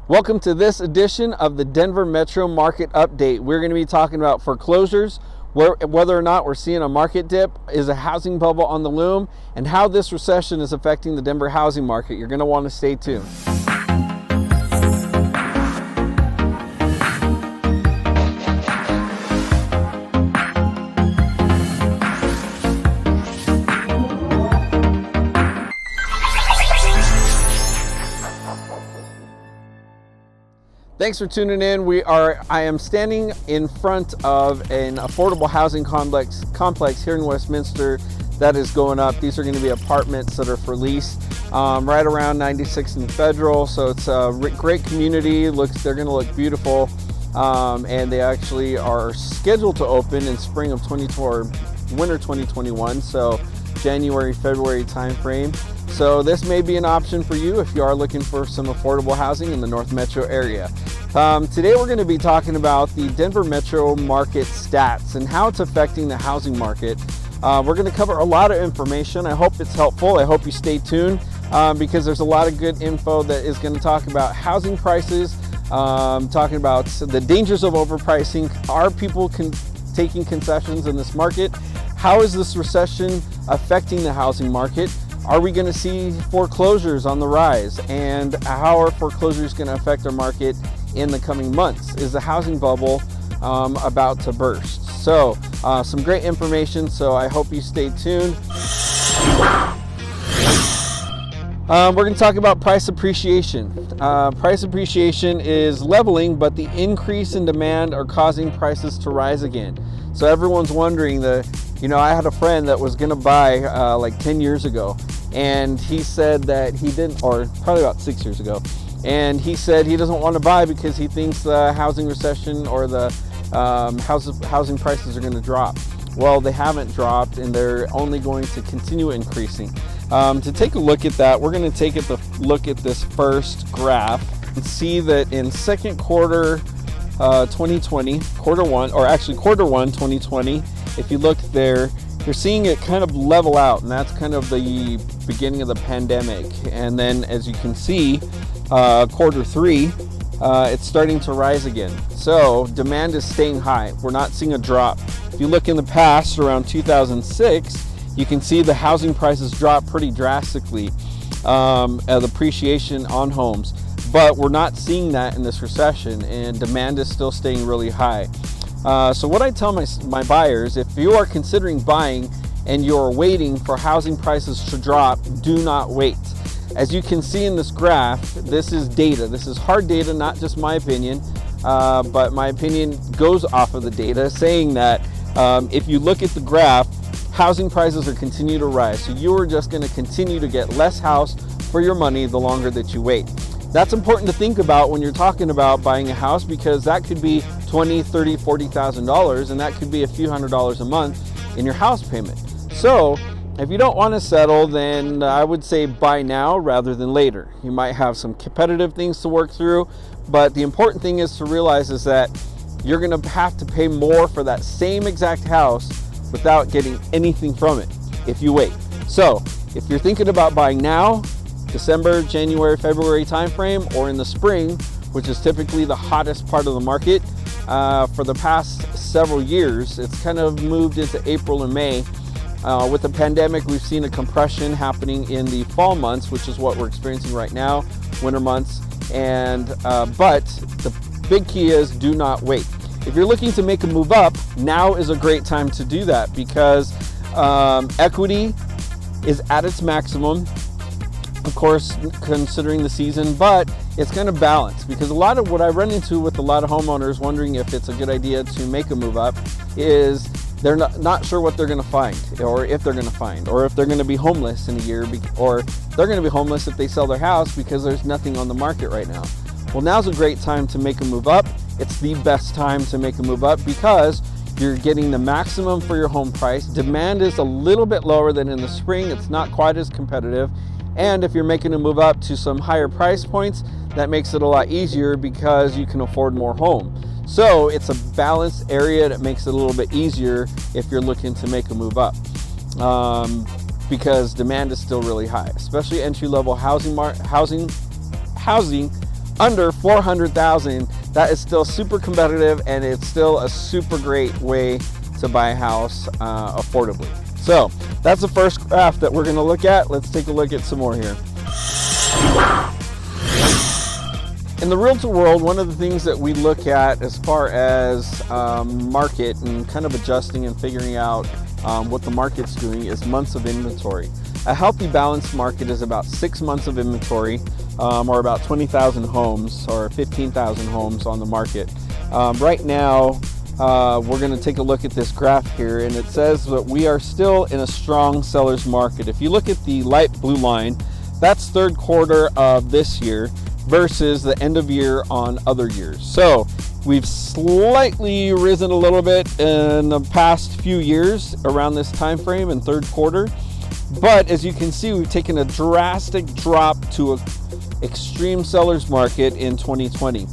Welcome to this edition of the Denver Metro Market Update. We're going to be talking about foreclosures, whether or not we're seeing a market dip, is a housing bubble on the loom, and how this recession is affecting the Denver housing market. You're going to want to stay tuned. Thanks for tuning in. I am standing in front of an affordable housing complex here in Westminster that is going up. These are going to be apartments that are for lease right around 96th and Federal. So it's a great community. They're going to look beautiful, and they actually are scheduled to open in spring of winter 2021. So January, February timeframe. So this may be an option for you if you are looking for some affordable housing in the North Metro area. Today we're going to be talking about the Denver Metro market stats and how it's affecting the housing market. We're going to cover a lot of information. I hope it's helpful. I hope you stay tuned because there's a lot of good info that is going to talk about housing prices, talking about the dangers of overpricing. Are people taking concessions in this market? How is this recession affecting the housing market? Are we going to see foreclosures on the rise? And how are foreclosures going to affect our market in the coming months? Is the housing bubble about to burst? So some great information, so I hope you stay tuned. We're going to talk about price appreciation. Price appreciation is leveling, but the increase in demand are causing prices to rise again. So everyone's wondering, I had a friend that was going to buy like 10 years ago, and he said that he didn't, or probably about 6 years ago, and he said he doesn't want to buy because he thinks the housing recession or the housing prices are going to drop. Well, they haven't dropped, and they're only going to continue increasing. To take a look at that, we're going to take a look at this first graph and see that in second quarter 2020, quarter one 2020, if you look there, you're seeing it kind of level out, and that's kind of the beginning of the pandemic. And then as you can see, quarter three, it's starting to rise again. So demand is staying high. We're not seeing a drop. If you look in the past, around 2006, you can see the housing prices drop pretty drastically, the appreciation on homes. But we're not seeing that in this recession, and demand is still staying really high. So what I tell my buyers, if you are considering buying and you're waiting for housing prices to drop, do not wait. As you can see in this graph, this is data. This is hard data, not just my opinion, but my opinion goes off of the data, saying that if you look at the graph, housing prices are continuing to rise. So you are just going to continue to get less house for your money the longer that you wait. That's important to think about when you're talking about buying a house, because that could be $20,000, $30,000, $40,000, and that could be a few $100s a month in your house payment. So if you don't want to settle, then I would say buy now rather than later. You might have some competitive things to work through, but the important thing is to realize is that you're going to have to pay more for that same exact house without getting anything from it if you wait. So if you're thinking about buying now, December, January, February timeframe, or in the spring, which is typically the hottest part of the market, for the past several years, it's kind of moved into April and May. With the pandemic, we've seen a compression happening in the fall months, which is what we're experiencing right now, winter months. And but the big key is do not wait. If you're looking to make a move up, now is a great time to do that, because equity is at its maximum, of course, considering the season, but it's kind of balanced, because a lot of what I run into with a lot of homeowners wondering if it's a good idea to make a move up is they're not sure what they're going to find, or if they're going to find, or if they're going to be homeless in a year, or they're going to be homeless if they sell their house because there's nothing on the market right now. Well, now's a great time to make a move up. It's the best time to make a move up because you're getting the maximum for your home price. Demand is a little bit lower than in the spring. It's not quite as competitive. And if you're making a move up to some higher price points, that makes it a lot easier because you can afford more home. So it's a balanced area that makes it a little bit easier if you're looking to make a move up, because demand is still really high, especially entry-level housing under 400,000, that is still super competitive, and it's still a super great way to buy a house affordably. So that's the first graph that we're going to look at. Let's take a look at some more here. In the realtor world, one of the things that we look at as far as market and kind of adjusting and figuring out what the market's doing is months of inventory. A healthy balanced market is about 6 months of inventory, or about 20,000 homes or 15,000 homes on the market. Right now, we're going to take a look at this graph here, and it says that we are still in a strong seller's market. If you look at the light blue line, that's third quarter of this year versus the end of year on other years. So we've slightly risen a little bit in the past few years around this time frame in third quarter. But as you can see, we've taken a drastic drop to an extreme seller's market in 2020.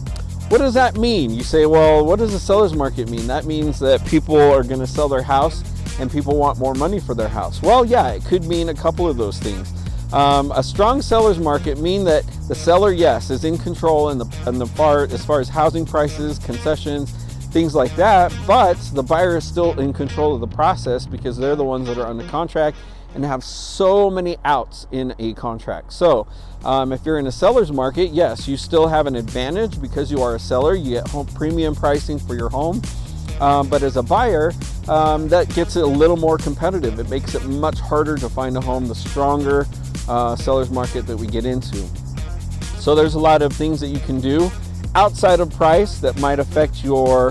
What does that mean? You say, well, what does a seller's market mean? That means that people are going to sell their house and people want more money for their house. Well, yeah, it could mean a couple of those things. A strong seller's market mean that the seller, yes, is in control as far as housing prices, concessions, things like that, but the buyer is still in control of the process because they're the ones that are under contract and have so many outs in a contract. So if you're in a seller's market, yes, you still have an advantage because you are a seller. You get home premium pricing for your home. But as a buyer, that gets it a little more competitive. It makes it much harder to find a home the stronger seller's market that we get into. So there's a lot of things that you can do outside of price that might affect your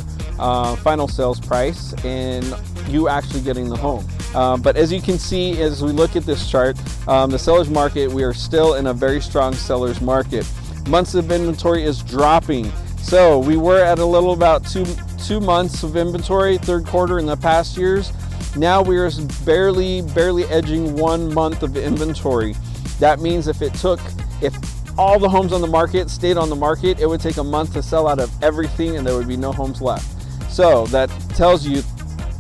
final sales price and you actually getting the home. But as you can see, as we look at this chart, the seller's market, we are still in a very strong seller's market. Months of inventory is dropping. So we were at a little about two months of inventory, third quarter in the past years. Now we are barely edging 1 month of inventory. That means if all the homes on the market stayed on the market, it would take a month to sell out of everything and there would be no homes left. So that tells you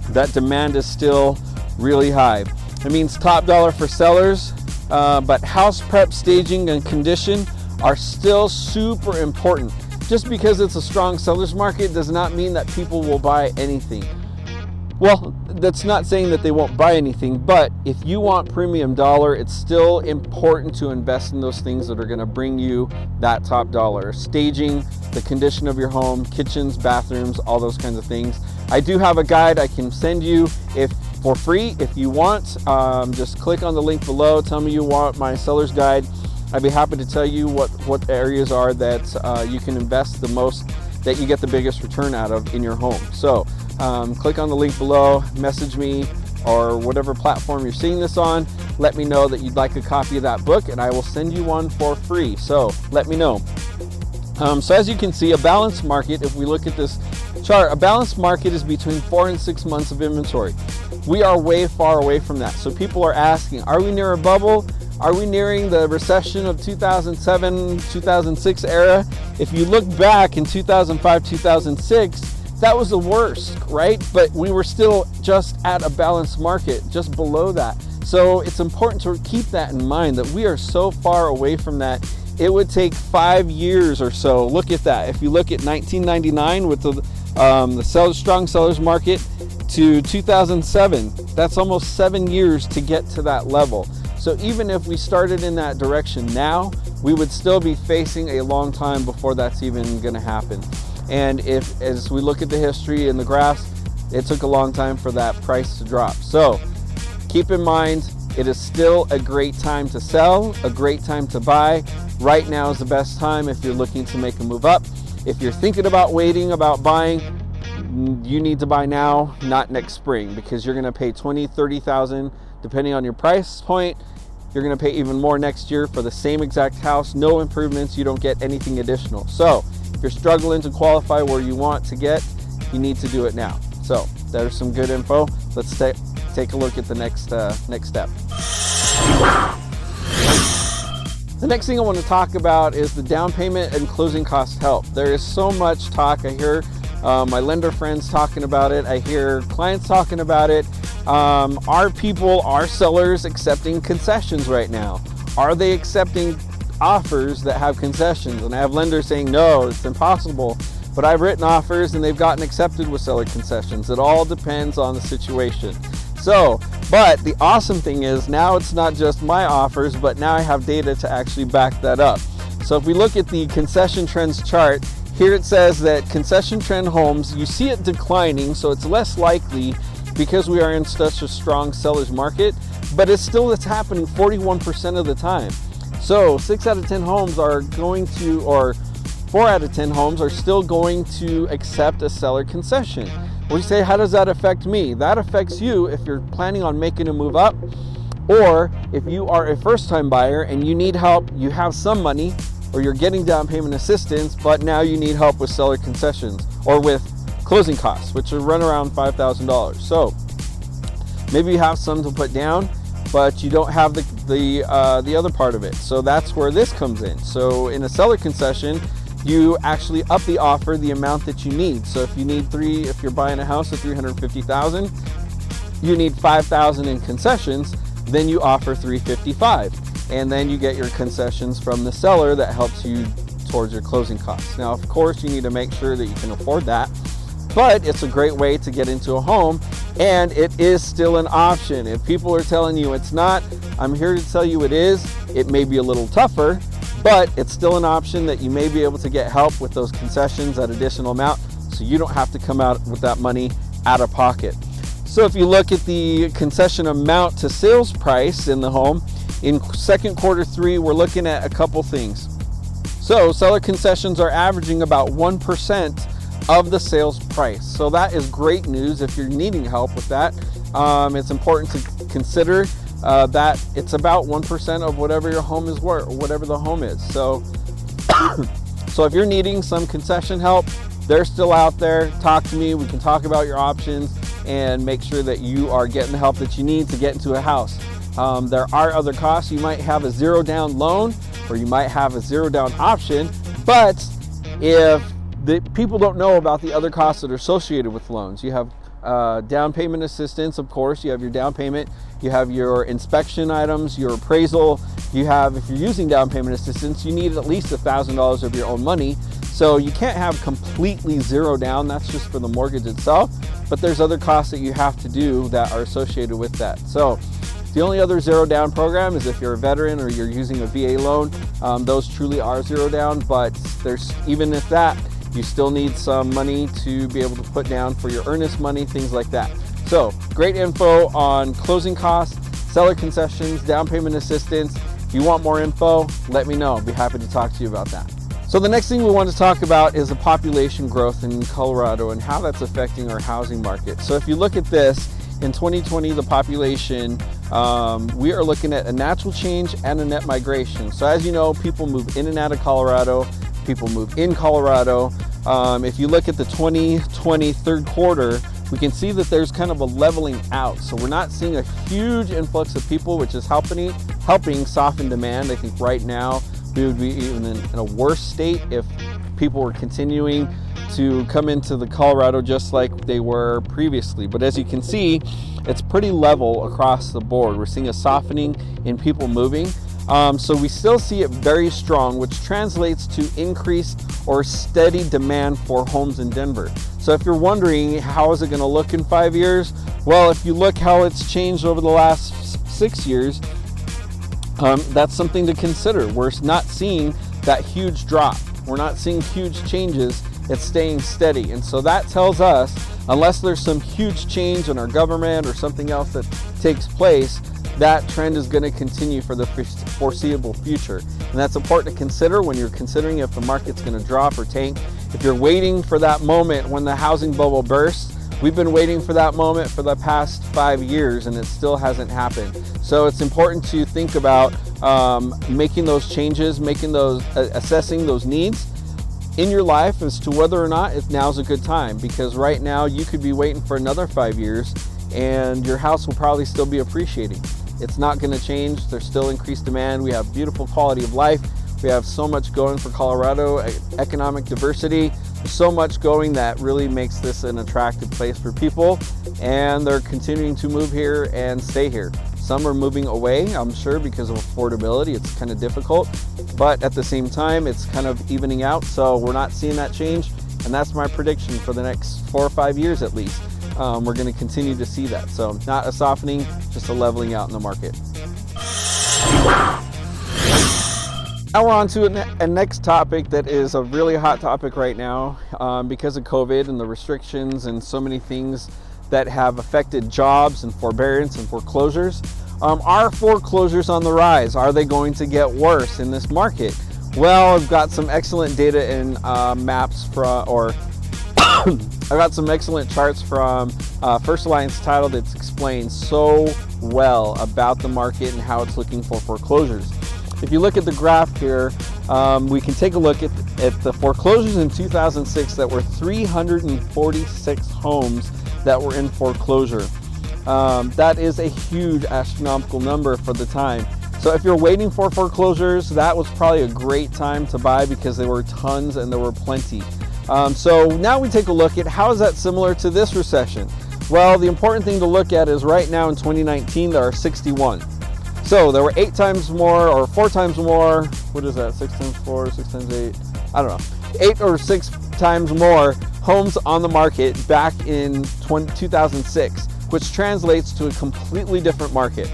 that demand is still really high. It means top dollar for sellers, but house prep, staging, and condition are still super important. Just because it's a strong seller's market does not mean that people will buy anything. Well, that's not saying that they won't buy anything, but if you want premium dollar, it's still important to invest in those things that are going to bring you that top dollar. Staging, the condition of your home, kitchens, bathrooms, all those kinds of things. I do have a guide I can send you for free if you want. Just click on the link below, tell me you want my seller's guide. I'd be happy to tell you what areas are that you can invest the most, that you get the biggest return out of in your home. So click on the link below, message me, or whatever platform you're seeing this on. Let me know that you'd like a copy of that book and I will send you one for free. So let me know. So as you can see, a balanced market, if we look at this chart, a balanced market is between 4 and 6 months of inventory. We are way far away from that. So people are asking, are we near a bubble? Are we nearing the recession of 2007, 2006 era? If you look back in 2005, 2006, that was the worst, right? But we were still just at a balanced market, just below that. So it's important to keep that in mind, that we are so far away from that. It would take 5 years or so. Look at that. If you look at 1999 with the strong sellers market to 2007, that's almost 7 years to get to that level. So even if we started in that direction now, we would still be facing a long time before that's even going to happen. And as we look at the history and the graphs, it took a long time for that price to drop. So keep in mind, it is still a great time to sell, a great time to buy. Right now is the best time if you're looking to make a move up. If you're thinking about waiting, about buying, you need to buy now, not next spring, because you're going to pay $20,000, $30,000 depending on your price point. You're going to pay even more next year for the same exact house, no improvements, you don't get anything additional. So if you're struggling to qualify where you want to get, you need to do it now. So there's some good info. Let's take a look at the next step. The next thing I want to talk about is the down payment and closing cost help. There is so much talk. I hear my lender friends talking about it. I hear clients talking about it. Are sellers accepting concessions right now? Are they accepting offers that have concessions, and I have lenders saying, no, it's impossible. But I've written offers and they've gotten accepted with seller concessions. It all depends on the situation. So, but the awesome thing is now it's not just my offers, but now I have data to actually back that up. So if we look at the concession trends chart, here it says that concession trend homes, you see it declining, so it's less likely because we are in such a strong seller's market, but it's happening 41% of the time. So 6 out of 10 homes are going to, or 4 out of 10 homes are still going to accept a seller concession. We say, how does that affect me? That affects you if you're planning on making a move up, or if you are a first-time buyer and you need help, you have some money, or you're getting down payment assistance, but now you need help with seller concessions or with closing costs, which are run around $5,000. So maybe you have some to put down, but you don't have the other part of it. So that's where this comes in. So in a seller concession, you actually up the offer the amount that you need. So if you need if you're buying a house at $350,000, you need $5,000 in concessions, then you offer $355,000. And then you get your concessions from the seller that helps you towards your closing costs. Now, of course, you need to make sure that you can afford that, but it's a great way to get into a home, and it is still an option. If people are telling you it's not, I'm here to tell you it is. It may be a little tougher, but it's still an option that you may be able to get help with those concessions at additional amount, so you don't have to come out with that money out of pocket. So if you look at the concession amount to sales price in the home, in second quarter 3, we're looking at a couple things. So seller concessions are averaging about 1% of the sales price. So that is great news if you're needing help with that. It's important to consider that it's about 1% of whatever your home is worth, or whatever the home is. So, so if you're needing some concession help, they're still out there. Talk to me. We can talk about your options and make sure that you are getting the help that you need to get into a house. There are other costs. You might have a zero down loan, or you might have a zero down option, but if the people don't know about the other costs that are associated with loans, you have down payment assistance, of course, you have your down payment, you have your inspection items, your appraisal, you have, if you're using down payment assistance, you need at least $1,000 of your own money. So you can't have completely zero down, that's just for the mortgage itself, but there's other costs that you have to do that are associated with that. So the only other zero down program is if you're a veteran or you're using a VA loan. Those truly are zero down, but even if that, you still need some money to be able to put down for your earnest money, things like that. So great info on closing costs, seller concessions, down payment assistance. If you want more info, let me know. I'll be happy to talk to you about that. So the next thing we want to talk about is the population growth in Colorado and how that's affecting our housing market. So if you look at this, in 2020, the population, we are looking at a natural change and a net migration. So as you know, people move in and out of Colorado, people move in Colorado. If you look at the 2020 third quarter, we can see that there's kind of a leveling out. So we're not seeing a huge influx of people, which is helping soften demand. I think right now we would be even in a worse state if people were continuing to come into the Colorado just like they were previously. But as you can see, it's pretty level across the board. We're seeing a softening in people moving. So we still see it very strong, which translates to increased or steady demand for homes in Denver. So if you're wondering how is it going to look in 5 years, well, if you look how it's changed over the last 6 years, that's something to consider. We're not seeing that huge drop. We're not seeing huge changes. It's staying steady. And so that tells us, unless there's some huge change in our government or something else that takes place, that trend is going to continue for the foreseeable future. And that's important to consider when you're considering if the market's going to drop or tank. If you're waiting for that moment when the housing bubble bursts, we've been waiting for that moment for the past 5 years and it still hasn't happened. So it's important to think about making those changes, assessing those needs in your life as to whether or not now's a good time, because right now you could be waiting for another 5 years and your house will probably still be appreciating. It's not going to change. There's still increased demand. We have beautiful quality of life. We have so much going for Colorado, economic diversity. There's so much going that really makes this an attractive place for people, and they're continuing to move here and stay here. Some are moving away, I'm sure, because of affordability. It's kind of difficult, but at the same time, it's kind of evening out. So we're not seeing that change. And that's my prediction for the next 4 or 5 years at least. We're going to continue to see that. So not a softening, just a leveling out in the market. Now we're on to a next topic that is a really hot topic right now because of COVID and the restrictions and so many things that have affected jobs and forbearance and foreclosures. Are foreclosures on the rise? Are they going to get worse in this market? Well, I've got some excellent data and maps I've got some excellent charts from First Alliance Title that's explained so well about the market and how it's looking for foreclosures. If you look at the graph here, we can take a look at the foreclosures in 2006 that were 346 homes that were in foreclosure. That is a huge astronomical number for the time. So if you're waiting for foreclosures, that was probably a great time to buy because there were tons and there were plenty. So now we take a look at how is that similar to this recession? Well, the important thing to look at is right now in 2019, there are 61. So there were 8 times more or 4 times more. What is that? 6 times 4, 6 times 8. I don't know. 8 or 6 times more homes on the market back in 2006, which translates to a completely different market.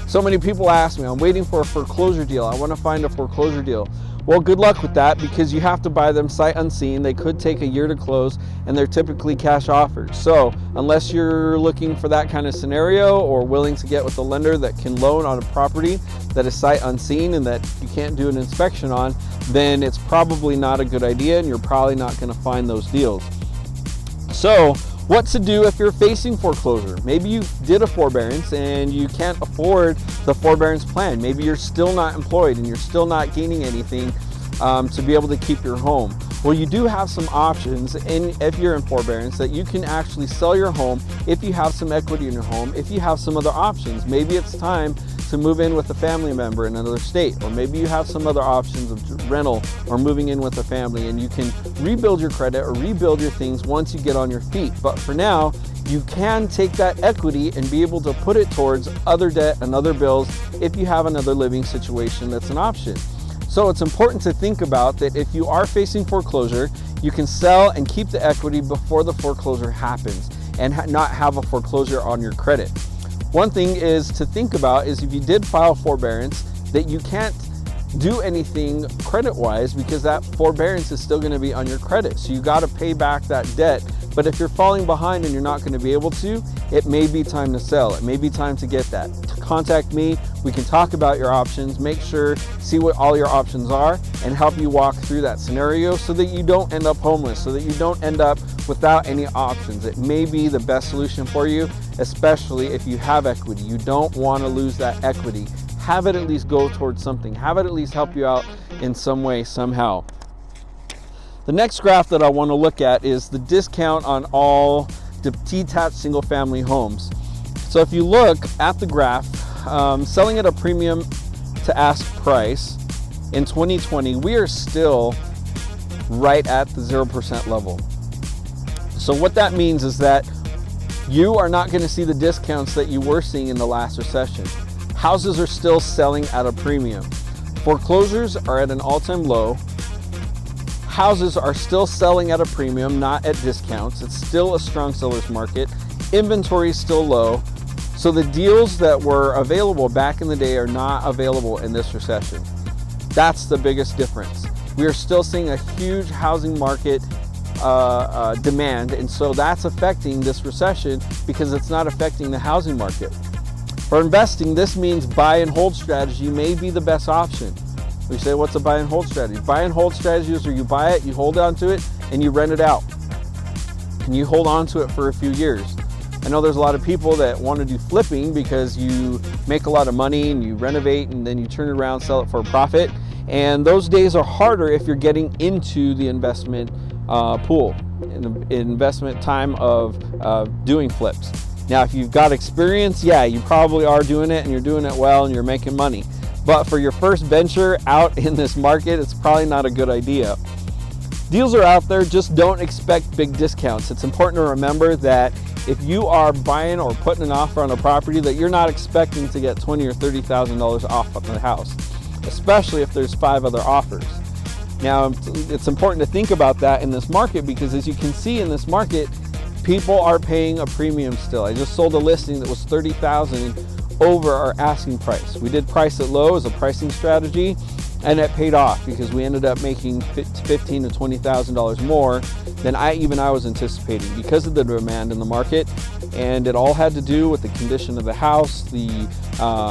So many people ask me, I'm waiting for a foreclosure deal. I want to find a foreclosure deal. Well, good luck with that because you have to buy them sight unseen. They could take a year to close and they're typically cash offers. So unless you're looking for that kind of scenario or willing to get with a lender that can loan on a property that is sight unseen and that you can't do an inspection on, then it's probably not a good idea and you're probably not going to find those deals. So what to do if you're facing foreclosure? Maybe you did a forbearance and you can't afford the forbearance plan. Maybe you're still not employed and you're still not gaining anything to be able to keep your home. Well, you do have some options if you're in forbearance that you can actually sell your home if you have some equity in your home, if you have some other options. Maybe it's time to move in with a family member in another state, or maybe you have some other options of rental or moving in with a family and you can rebuild your credit or rebuild your things once you get on your feet. But for now, you can take that equity and be able to put it towards other debt and other bills if you have another living situation that's an option. So it's important to think about that if you are facing foreclosure, you can sell and keep the equity before the foreclosure happens and not have a foreclosure on your credit. One thing is to think about is if you did file forbearance, that you can't do anything credit-wise because that forbearance is still going to be on your credit. So you got to pay back that debt. But if you're falling behind and you're not going to be able to, it may be time to sell. It may be time to get that. Contact me. We can talk about your options, make sure, see what all your options are, and help you walk through that scenario so that you don't end up homeless, so that you don't end up without any options. It may be the best solution for you, especially if you have equity. You don't want to lose that equity. Have it at least go towards something. Have it at least help you out in some way, somehow. The next graph that I want to look at is the discount on all detached single family homes. So if you look at the graph, selling at a premium to ask price in 2020, we are still right at the 0% level. So what that means is that you are not going to see the discounts that you were seeing in the last recession. Houses are still selling at a premium. Foreclosures are at an all-time low. Houses are still selling at a premium, not at discounts. It's still a strong seller's market. Inventory is still low. So the deals that were available back in the day are not available in this recession. That's the biggest difference. We are still seeing a huge housing market demand, and so that's affecting this recession because it's not affecting the housing market. For investing, this means buy and hold strategy may be the best option. We say, what's a buy and hold strategy? Buy and hold strategy is where you buy it, you hold on to it, and you rent it out. And you hold on to it for a few years. I know there's a lot of people that want to do flipping because you make a lot of money and you renovate and then you turn it around, sell it for a profit. And those days are harder if you're getting into the investment pool, investment time of doing flips. Now, if you've got experience, yeah, you probably are doing it and you're doing it well and you're making money. But for your first venture out in this market, it's probably not a good idea. Deals are out there, just don't expect big discounts. It's important to remember that if you are buying or putting an offer on a property, that you're not expecting to get $20,000 or $30,000 off of the house, especially if there's 5 other offers. Now, it's important to think about that in this market, because as you can see in this market, people are paying a premium still. I just sold a listing that was $30,000 over our asking price. We did price it low as a pricing strategy, and it paid off because we ended up making $15,000 to $20,000 more than I was anticipating because of the demand in the market. And it all had to do with the condition of the house, the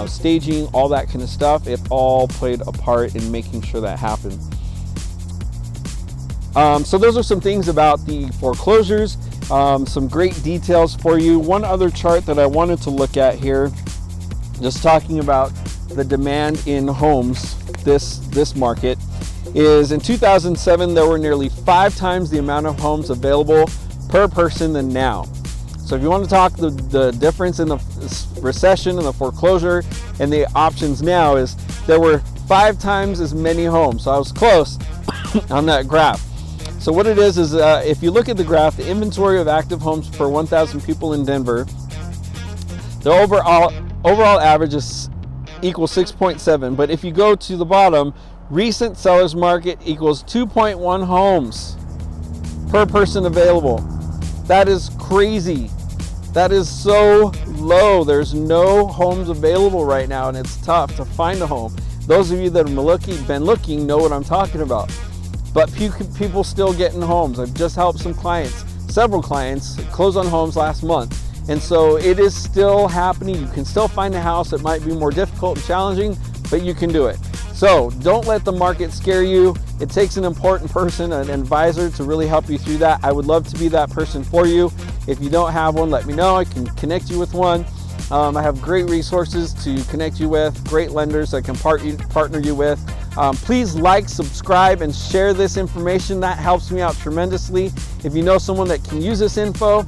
staging, all that kind of stuff. It all played a part in making sure that happened. So those are some things about the foreclosures, some great details for you. One other chart that I wanted to look at here, just talking about the demand in homes this market, is in 2007 there were nearly 5 times the amount of homes available per person than now. So if you want to talk the difference in the recession and the foreclosure and the options now, is there were 5 times as many homes. So I was close on that graph. So what it is if you look at the graph, the inventory of active homes per 1,000 people in Denver, the overall average is equals 6.7. But if you go to the bottom, recent sellers market equals 2.1 homes per person available. That is crazy. That is so low. There's no homes available right now, and it's tough to find a home. Those of you that have been looking know what I'm talking about. But people still getting homes. I've just helped several clients close on homes last month. And so it is still happening. You can still find a house. It might be more difficult and challenging, but you can do it. So don't let the market scare you. It takes an important person, an advisor, to really help you through that. I would love to be that person for you. If you don't have one, let me know. I can connect you with one. I have great resources to connect you with, great lenders I can partner you with. Please like, subscribe, and share this information. That helps me out tremendously. If you know someone that can use this info,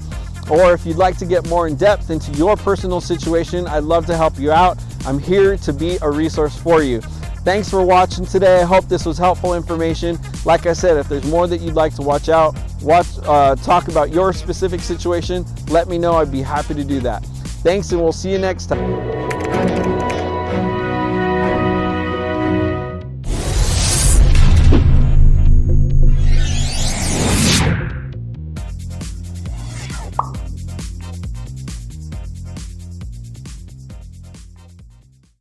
or if you'd like to get more in depth into your personal situation, I'd love to help you out. I'm here to be a resource for you. Thanks for watching today. I hope this was helpful information. Like I said, if there's more that you'd like to talk about your specific situation, let me know. I'd be happy to do that. Thanks, and we'll see you next time.